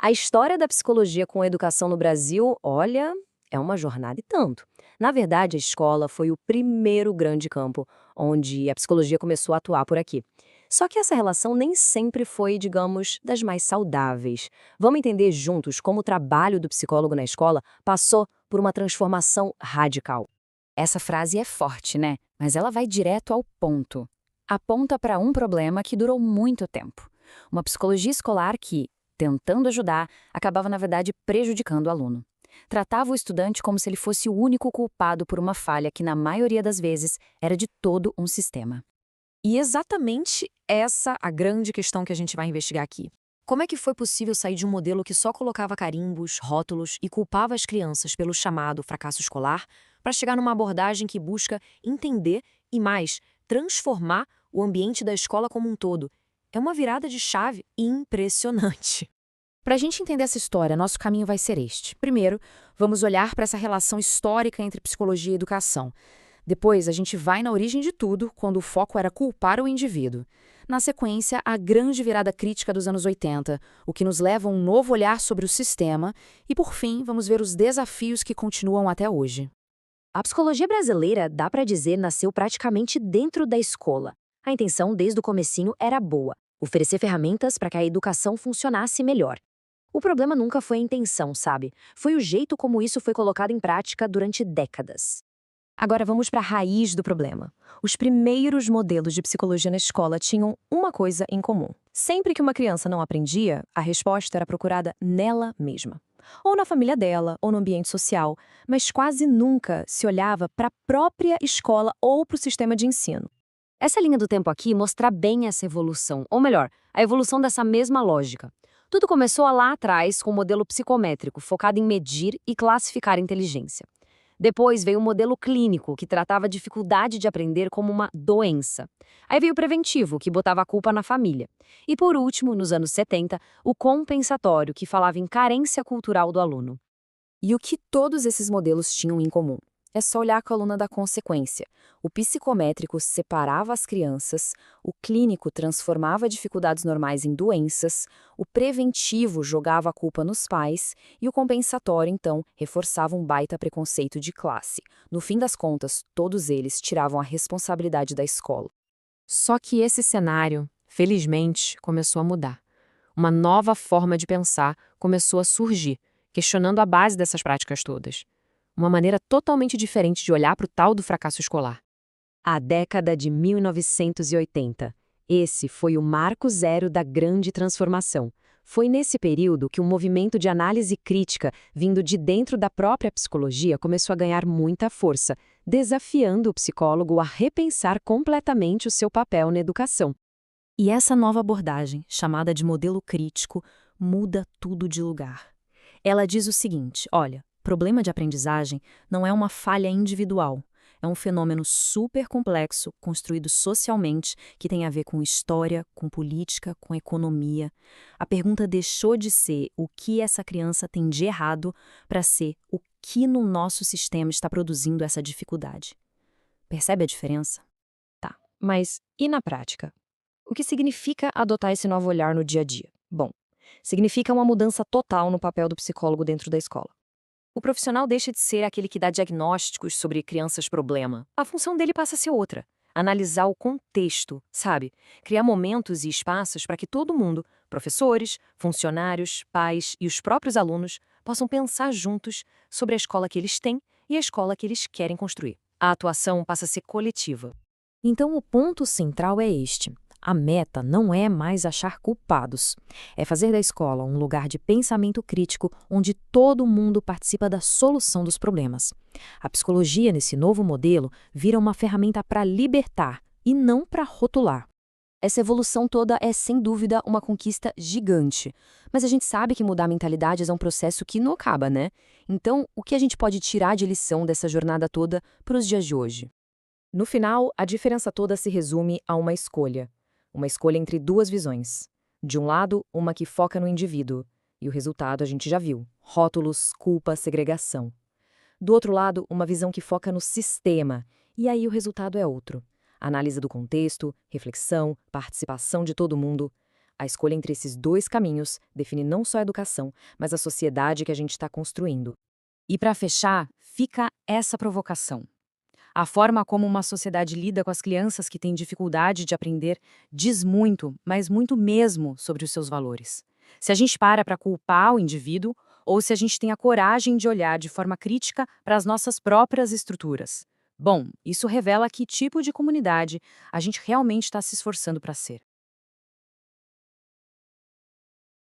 A história da psicologia com a educação no Brasil, olha, é uma jornada e tanto. Na verdade, a escola foi o primeiro grande campo onde a psicologia começou a atuar por aqui. Só que essa relação nem sempre foi, digamos, das mais saudáveis. Vamos entender juntos como o trabalho do psicólogo na escola passou por uma transformação radical. Essa frase é forte, né? Mas ela vai direto ao ponto. Aponta para um problema que durou muito tempo. Uma psicologia escolar que, tentando ajudar, acabava, na verdade, prejudicando o aluno. Tratava o estudante como se ele fosse o único culpado por uma falha que, na maioria das vezes, era de todo um sistema. E exatamente essa a grande questão que a gente vai investigar aqui. Como é que foi possível sair de um modelo que só colocava carimbos, rótulos e culpava as crianças pelo chamado fracasso escolar para chegar numa abordagem que busca entender e, mais, transformar o ambiente da escola como um todo? É uma virada de chave impressionante. Para a gente entender essa história, nosso caminho vai ser este. Primeiro, vamos olhar para essa relação histórica entre psicologia e educação. Depois, a gente vai na origem de tudo, quando o foco era culpar o indivíduo. Na sequência, a grande virada crítica dos anos 80, o que nos leva a um novo olhar sobre o sistema. E, por fim, vamos ver os desafios que continuam até hoje. A psicologia brasileira, dá para dizer, nasceu praticamente dentro da escola. A intenção desde o comecinho era boa, oferecer ferramentas para que a educação funcionasse melhor. O problema nunca foi a intenção, sabe? Foi o jeito como isso foi colocado em prática durante décadas. Agora vamos para a raiz do problema. Os primeiros modelos de psicologia na escola tinham uma coisa em comum. Sempre que uma criança não aprendia, a resposta era procurada nela mesma. Ou na família dela, ou no ambiente social, mas quase nunca se olhava para a própria escola ou para o sistema de ensino. Essa linha do tempo aqui mostra bem essa evolução, ou melhor, a evolução dessa mesma lógica. Tudo começou lá atrás com o modelo psicométrico, focado em medir e classificar a inteligência. Depois veio o modelo clínico, que tratava a dificuldade de aprender como uma doença. Aí veio o preventivo, que botava a culpa na família. E por último, nos anos 70, o compensatório, que falava em carência cultural do aluno. E o que todos esses modelos tinham em comum? É só olhar a coluna da consequência. O psicométrico separava as crianças, o clínico transformava dificuldades normais em doenças, o preventivo jogava a culpa nos pais e o compensatório, então, reforçava um baita preconceito de classe. No fim das contas, todos eles tiravam a responsabilidade da escola. Só que esse cenário, felizmente, começou a mudar. Uma nova forma de pensar começou a surgir, questionando a base dessas práticas todas. Uma maneira totalmente diferente de olhar para o tal do fracasso escolar. A década de 1980. Esse foi o marco zero da grande transformação. Foi nesse período que um movimento de análise crítica, vindo de dentro da própria psicologia, começou a ganhar muita força, desafiando o psicólogo a repensar completamente o seu papel na educação. E essa nova abordagem, chamada de modelo crítico, muda tudo de lugar. Ela diz o seguinte: olha, problema de aprendizagem não é uma falha individual. É um fenômeno super complexo, construído socialmente, que tem a ver com história, com política, com economia. A pergunta deixou de ser o que essa criança tem de errado para ser o que no nosso sistema está produzindo essa dificuldade. Percebe a diferença? Tá, mas e na prática? O que significa adotar esse novo olhar no dia a dia? Bom, significa uma mudança total no papel do psicólogo dentro da escola. O profissional deixa de ser aquele que dá diagnósticos sobre crianças-problema. A função dele passa a ser outra: analisar o contexto, sabe? Criar momentos e espaços para que todo mundo, professores, funcionários, pais e os próprios alunos, possam pensar juntos sobre a escola que eles têm e a escola que eles querem construir. A atuação passa a ser coletiva. Então, o ponto central é este. A meta não é mais achar culpados. É fazer da escola um lugar de pensamento crítico onde todo mundo participa da solução dos problemas. A psicologia, nesse novo modelo, vira uma ferramenta para libertar e não para rotular. Essa evolução toda é, sem dúvida, uma conquista gigante. Mas a gente sabe que mudar mentalidades é um processo que não acaba, né? Então, o que a gente pode tirar de lição dessa jornada toda para os dias de hoje? No final, a diferença toda se resume a uma escolha. Uma escolha entre duas visões. De um lado, uma que foca no indivíduo. E o resultado a gente já viu: rótulos, culpa, segregação. Do outro lado, uma visão que foca no sistema. E aí o resultado é outro: análise do contexto, reflexão, participação de todo mundo. A escolha entre esses dois caminhos define não só a educação, mas a sociedade que a gente está construindo. E para fechar, fica essa provocação. A forma como uma sociedade lida com as crianças que têm dificuldade de aprender diz muito, mas muito mesmo, sobre os seus valores. Se a gente para culpar o indivíduo ou se a gente tem a coragem de olhar de forma crítica para as nossas próprias estruturas. Bom, isso revela que tipo de comunidade a gente realmente está se esforçando para ser.